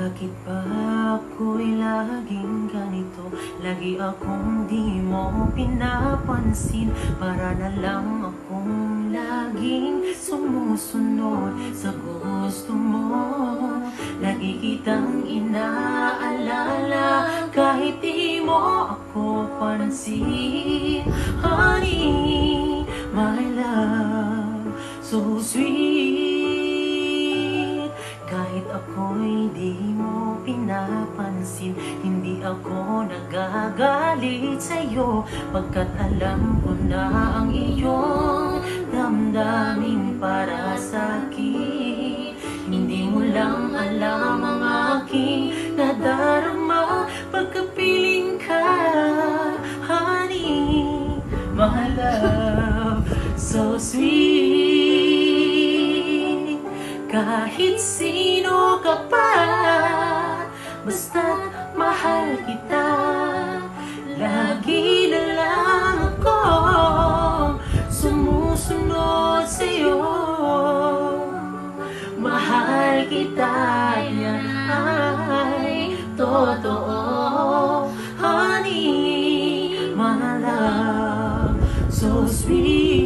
Bakit ba ako'y laging ganito? Lagi akong di mo pinapansin. Para na lang akong laging sumusunod sa gusto mo. Lagi kitang inaalala kahit di mo ako pansin. Honey, my love, so sweet. Kahit ako'y di mo pinapansin, hindi ako nagagalit sa'yo, pagkat alam ko na ang iyong damdamin para sa'kin. Hindi mo lang alam ang aking nadarama pagkapiling ka, honey, my love, so sweet. Kahit sino ka pa, basta't mahal kita, lagi na lang ako sumusunod sa'yo. Mahal kita, yan ay totoo, honey, my love, so sweet.